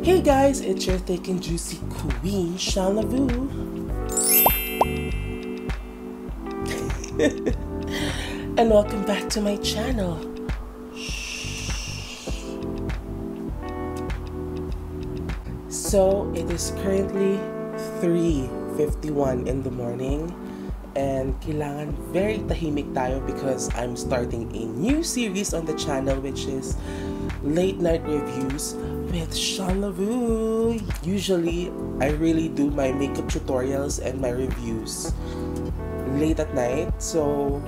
Hey guys, it's your thick and juicy queen, SeanLavoo. And welcome back to my channel. So it is currently 3:51 in the morning and kailangan very tahimik tayo because I'm starting a new series on the channel, which is late night reviews with SeanLavoo. Usually I really do my makeup tutorials and my reviews late at night, so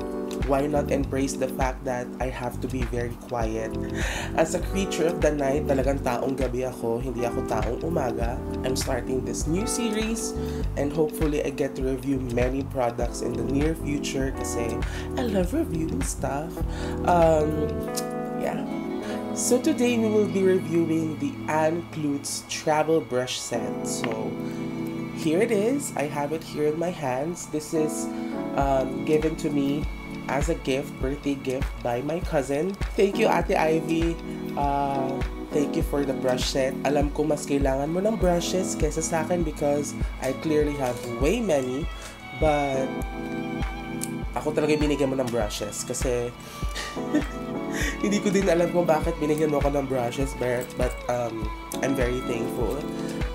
why not embrace the fact that I have to be very quiet? As a creature of the night, talagang taong gabi ako, hindi ako taong umaga. I'm starting this new series and hopefully I get to review many products in the near future kasi I love reviewing stuff. Yeah. So today we will be reviewing the Clutz travel brush set. So here it is. I have it here in my hands. This is given to me as a gift, birthday gift by my cousin. Thank you, Ate Ivy. Thank you for the brush set. Alam ko mas kailangan mo ng brushes kesa sa akin because I clearly have way many. But ako talaga binigyan mo ng brushes kasi hindi ko din alam kung bakit binigyan mo ako ng brushes, but I'm very thankful.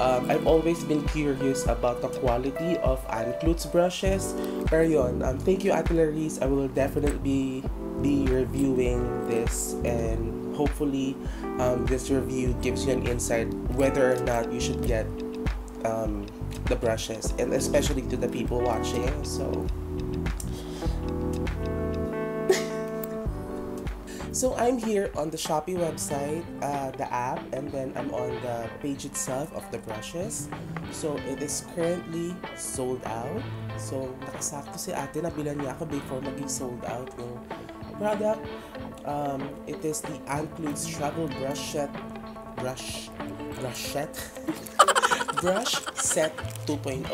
I've always been curious about the quality of Clutz brushes. Pero yun, thank you, Ate Laris. I will definitely be reviewing this, and hopefully this review gives you an insight whether or not you should get the brushes, and especially to the people watching. So I'm here on the Shopee website, the app, and then I'm on the page itself of the brushes. So it is currently sold out. So nakasakto si ate, nabilan niya ako before maging sold out yung product. It is the Clutz travel brush set 2.0.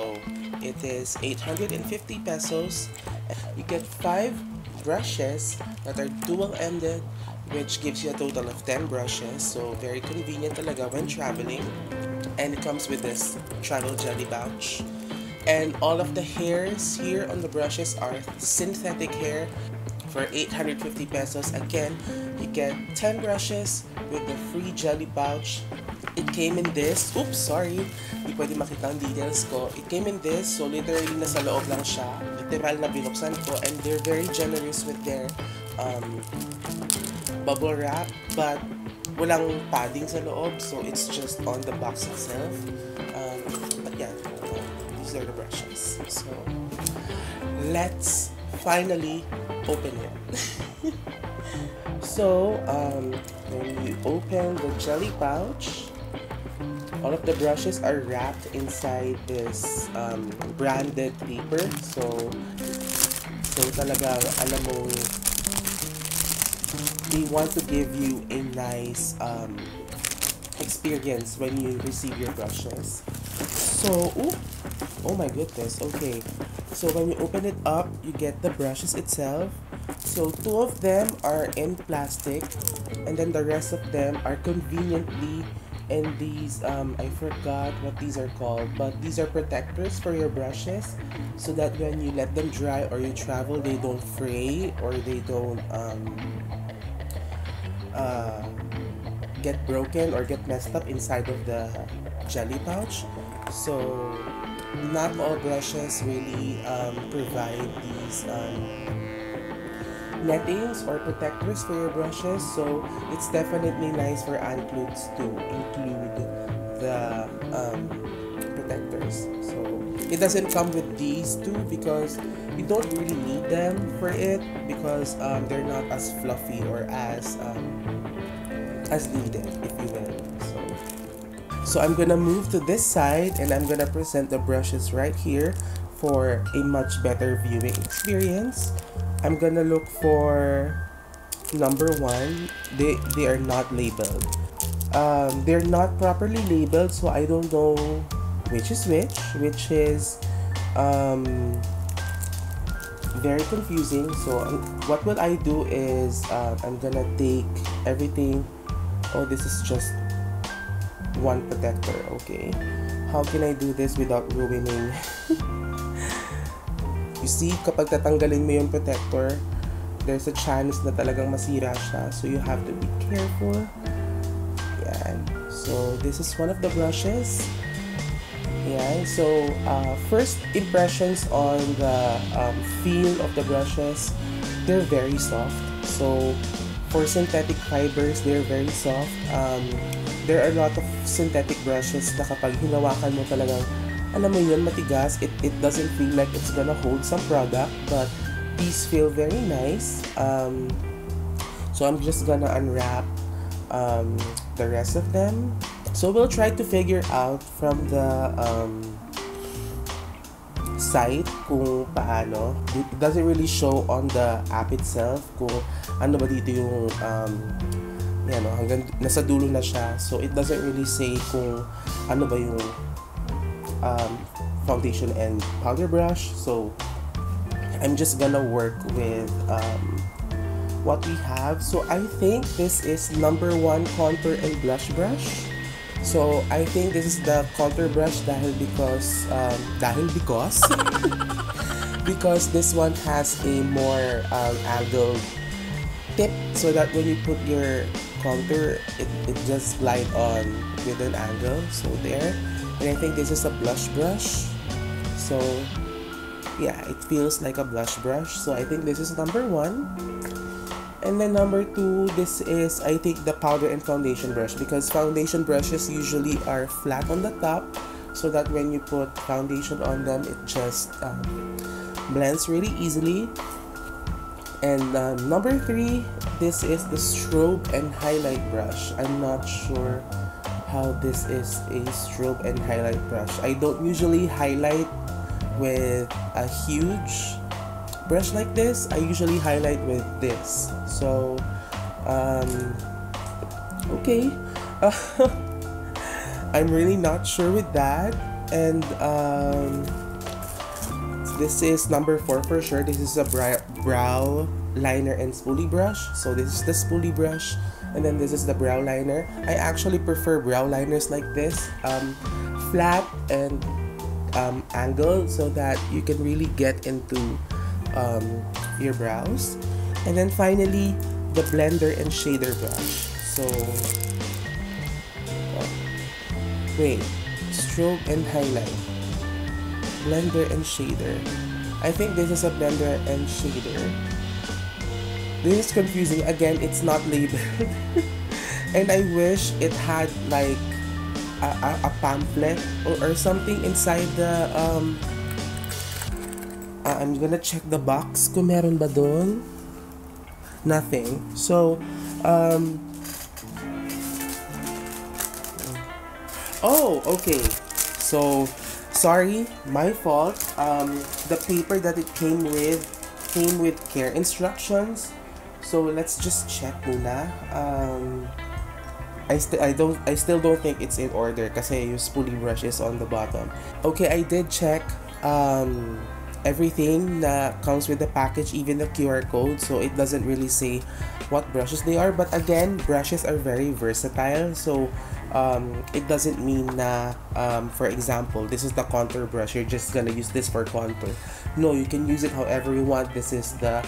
It is 850 pesos. You get 5 brushes that are dual-ended, which gives you a total of 10 brushes, so very convenient talaga when traveling. And it comes with this travel jelly pouch, and all of the hairs here on the brushes are synthetic hair. For 850 pesos, again, you get 10 brushes with the free jelly pouch. It came in this, oops, sorry, di pwede makita ang details ko. It came in this, so literally nasa loob lang siya. Literal na binuksan ko, and they're very generous with their bubble wrap, but walang padding sa loob, so it's just on the box itself. But yeah, these are the brushes. So let's finally open it. So when you open the jelly pouch, all of the brushes are wrapped inside this branded paper. So talaga, alam mo, they want to give you a nice experience when you receive your brushes. So, oh my goodness, okay. So when you open it up, you get the brushes itself. So 2 of them are in plastic, and then the rest of them are conveniently in these, I forgot what these are called, but these are protectors for your brushes, so that when you let them dry or you travel, they don't fray or they don't get broken or get messed up inside of the jelly pouch. So not all brushes really provide these nettings or protectors for your brushes, so it's definitely nice for Clutz to include the protectors. So it doesn't come with these two because you don't really need them for it because they're not as fluffy or as needed, if you will. So I'm gonna move to this side and I'm gonna present the brushes right here for a much better viewing experience. I'm gonna look for number 1. They are not labeled. They're not properly labeled, so I don't know which is which is very confusing. So what will I do is I'm gonna take everything. Oh, this is just one protector. Okay, how can I do this without ruining? You see, kapag tatanggalin mo yung protector, there's a chance na talagang masira siya. So you have to be careful. Yan. So this is one of the brushes. Yeah, so first impressions on the feel of the brushes, they're very soft. So for synthetic fibers, they're very soft. There are a lot of synthetic brushes na kapag hinawakan mo talagang, alam mo yun, matigas. It doesn't feel like it's gonna hold some product, but these feel very nice. So I'm just gonna unwrap the rest of them. So we'll try to figure out from the site kung paano. It doesn't really show on the app itself kung ano ba dito yung yan, no, hanggang nasa dulo na siya. So it doesn't really say kung ano ba yung foundation and powder brush. So I'm just gonna work with what we have. So I think this is number 1 contour and blush brush. So I think this is the contour brush because because this one has a more angled tip, so that when you put your contour, it just glide on with an angle. So there. And I think this is a blush brush. So yeah, it feels like a blush brush. So I think this is number 1. And then number 2, this is, I think, the powder and foundation brush, because foundation brushes usually are flat on the top, so that when you put foundation on them, it just blends really easily. And number 3, this is the strobe and highlight brush. I'm not sure how this is a strobe and highlight brush. I don't usually highlight with a huge brush like this. I usually highlight with this. So okay. I'm really not sure with that. And this is number 4 for sure. This is a brow liner and spoolie brush. So this is the spoolie brush, and then this is the brow liner. I actually prefer brow liners like this, flat and angled, so that you can really get into your brows. And then finally, the blender and shader brush. So wait, strobe and highlight, blender and shader. I think this is a blender and shader. This is confusing. Again, it's not labeled. And I wish it had like a pamphlet or something inside the I'm gonna check the box kung meron ba doon. Nothing. So oh, okay. So sorry, my fault. The paper that it came with care instructions. So let's just check muna. I still don't think it's in order kasi yung spoolie brush is on the bottom. Okay, I did check everything that comes with the package, even the QR code, so it doesn't really say what brushes they are. But again, brushes are very versatile, so it doesn't mean na for example, this is the contour brush, you're just gonna use this for contour. No, you can use it however you want. This is the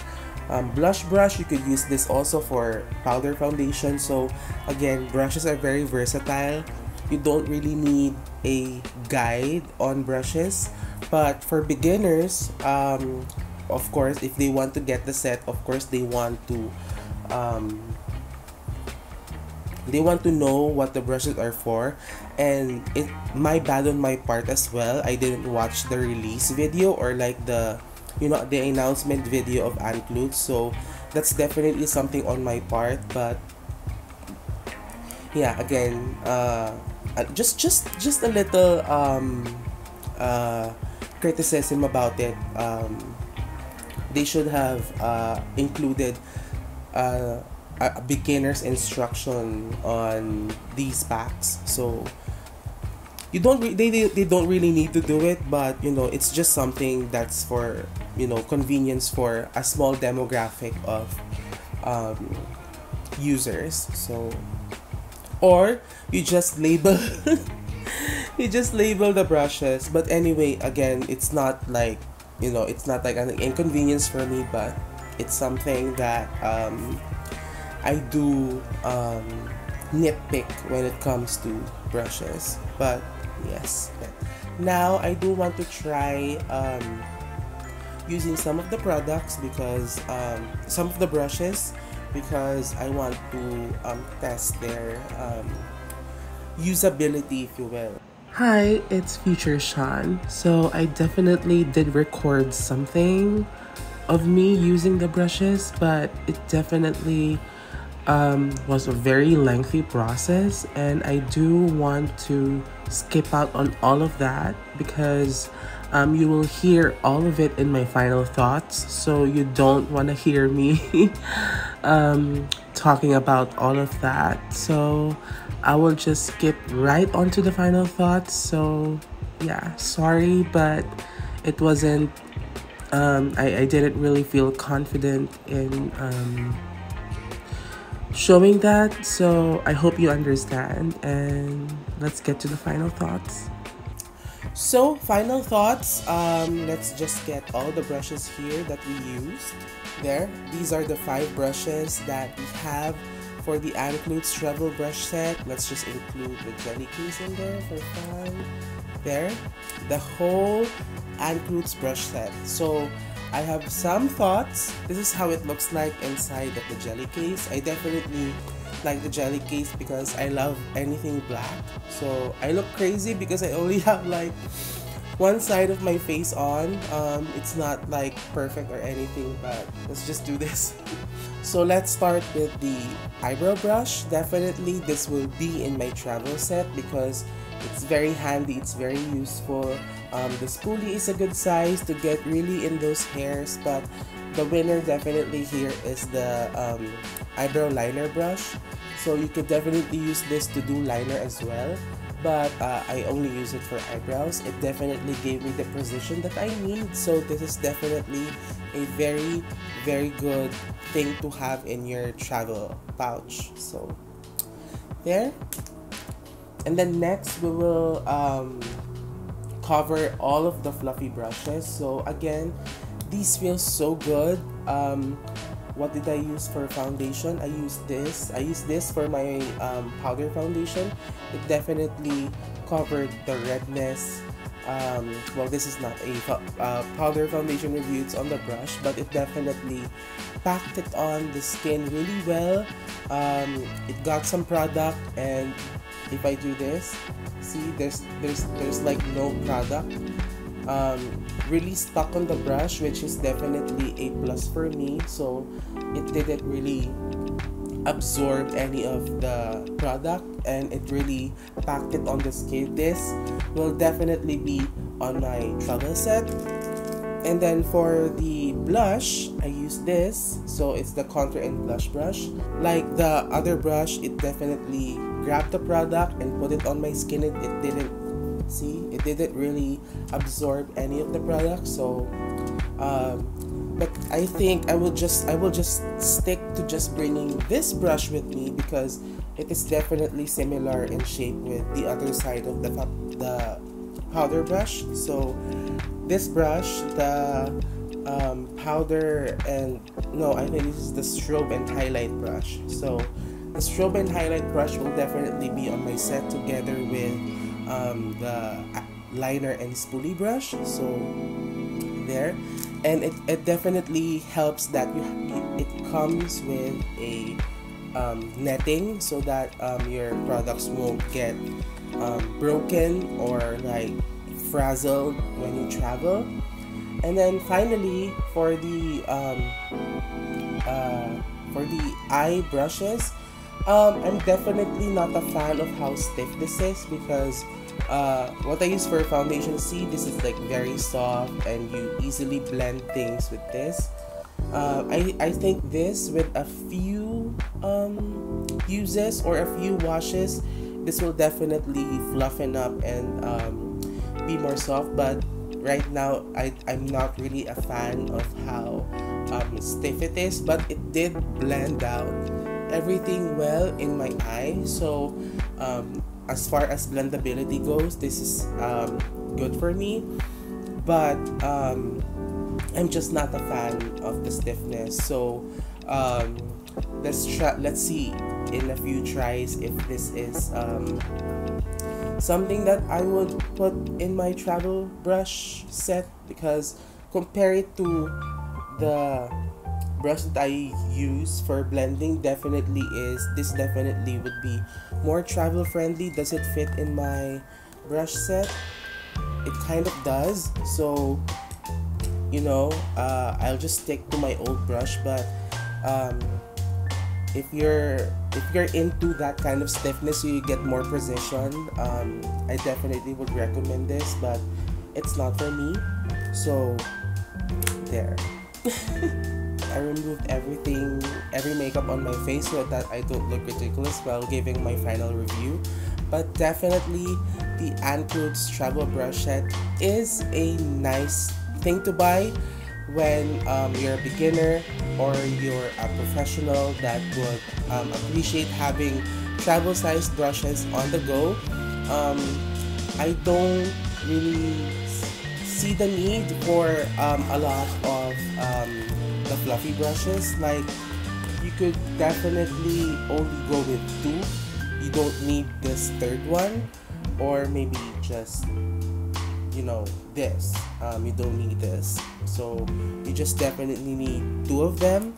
blush brush. You could use this also for powder foundation. So again, brushes are very versatile. You don't really need a guide on brushes, but for beginners, of course, if they want to get the set, of course they want to know what the brushes are for. And it my bad on my part as well, I didn't watch the release video or like the announcement video of Clutz, so that's definitely something on my part. But yeah, again, just a little criticism about it. They should have included a beginner's instruction on these packs. So they don't really need to do it, but it's just something that's for convenience for a small demographic of users. So or you just label you just label the brushes. But anyway, again, it's not like, it's not like an inconvenience for me, but it's something that I do nitpick when it comes to brushes. But yes, now I do want to try using some of the products, because some of the brushes, because I want to test their usability, if you will. Hi, it's Future Sean. So I definitely did record something of me using the brushes, but it definitely was a very lengthy process, and I do want to skip out on all of that, because you will hear all of it in my final thoughts, so you don't want to hear me talking about all of that. So I will just skip right onto the final thoughts. So yeah, sorry, but it wasn't I didn't really feel confident in showing that, so I hope you understand, and let's get to the final thoughts. So final thoughts, let's just get all the brushes here that we used. There, these are the 5 brushes that we have for the Clutz travel brush set. Let's just include the jelly case in there for fun. There, the whole Clutz brush set. So I have some thoughts. This is how it looks like inside of the jelly case. I definitely like the jelly case because I love anything black. So I look crazy because I only have like one side of my face on. It's not like perfect or anything, but let's just do this. So let's start with the eyebrow brush. Definitely this will be in my travel set because it's very handy, it's very useful. The spoolie is a good size to get really in those hairs, but the winner definitely here is the eyebrow liner brush. So you could definitely use this to do liner as well, but I only use it for eyebrows. It definitely gave me the precision that I need, so this is definitely a very, very good thing to have in your travel pouch. So there. And then next we will cover all of the fluffy brushes. So again, these feel so good. What did I use for foundation? I used this for my powder foundation. It definitely covered the redness. Well, this is not a powder foundation review, it's on the brush, but it definitely packed it on the skin really well. It got some product, and if I do this, see, there's like no product really stuck on the brush, which is definitely a plus for me. So it didn't really absorb any of the product, and it really packed it on the skin. This will definitely be on my travel set. And then for the blush, I use this. So it's the contour and blush brush. Like the other brush, it definitely grabbed the product and put it on my skin. It didn't, see, it didn't really absorb any of the product. So but I think I will just stick to just bringing this brush with me because it is definitely similar in shape with the other side of the powder brush. So this brush, the powder and no, I think this is the strobe and highlight brush. So the strobe and highlight brush will definitely be on my set together with the liner and spoolie brush. So there, and it definitely helps that it comes with a netting so that your products won't get broken or like frazzled when you travel. And then finally for the eye brushes, I'm definitely not a fan of how stiff this is because what I use for foundation, see, this is like very soft and you easily blend things with this. I think this with a few uses or a few washes, this will definitely fluffen up and be more soft. But right now I'm not really a fan of how stiff it is, but it did blend out everything well in my eye. So as far as blendability goes, this is good for me, but I'm just not a fan of the stiffness. So let's see in a few tries if this is something that I would put in my travel brush set, because compare it to the brush that I use for blending, this definitely would be more travel friendly. Does it fit in my brush set? It kind of does. So you know, I'll just stick to my old brush, but if you're into that kind of stiffness so you get more precision, I definitely would recommend this, but it's not for me. So there. I removed every makeup on my face so that I don't look ridiculous while giving my final review. But definitely the Clutz travel brush set is a nice thing to buy when you're a beginner or you're a professional that would appreciate having travel sized brushes on the go. I don't really see the need for a lot of the fluffy brushes. Like, you could definitely only go with 2. You don't need this third one, or maybe just, you know, this. You don't need this, so you just definitely need 2 of them,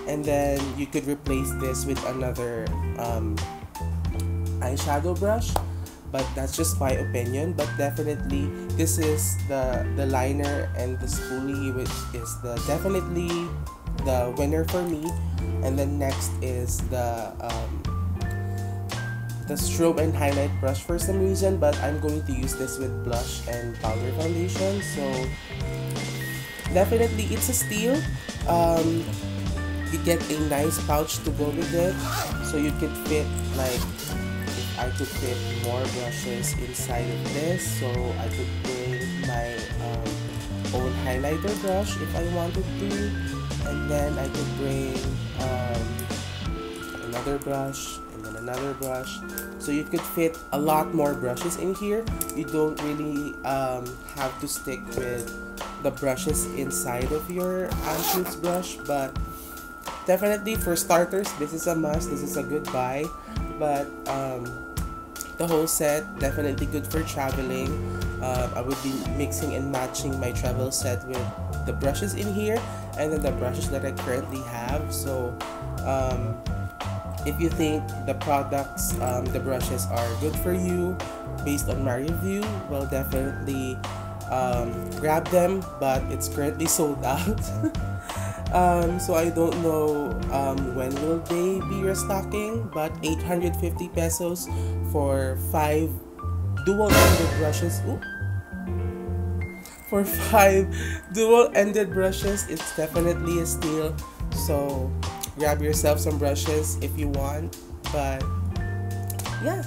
and then you could replace this with another eyeshadow brush. But that's just my opinion. But definitely this is the liner and the spoolie, which is definitely the winner for me. And then next is the strobe and highlight brush for some reason, but I'm going to use this with blush and powder foundation. So definitely it's a steal. You get a nice pouch to go with it, so you can fit, like, I could fit more brushes inside of this, so I could bring my own highlighter brush if I wanted to, and then I could bring another brush and then another brush, so you could fit a lot more brushes in here. You don't really have to stick with the brushes inside of your Clutz brush, but definitely for starters, this is a must. This is a good buy. But the whole set, definitely good for traveling. I would be mixing and matching my travel set with the brushes in here and then the brushes that I currently have. So if you think the products, the brushes are good for you based on my review, well, definitely grab them, but it's currently sold out. So I don't know when will they be restocking, but 850 pesos for 5 dual-ended brushes. Ooh. For 5 dual-ended brushes, it's definitely a steal. So grab yourself some brushes if you want. But yeah.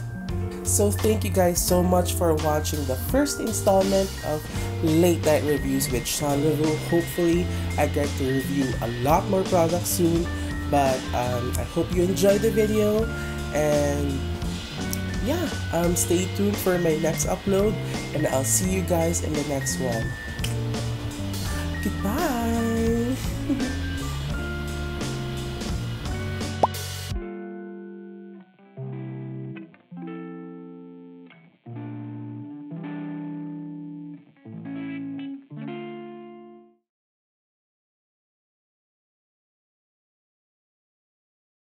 So thank you guys so much for watching the first installment of Late Night Reviews with SeanLavoo. Hopefully I get to review a lot more products soon, but I hope you enjoyed the video, and yeah, stay tuned for my next upload, and I'll see you guys in the next one. Goodbye.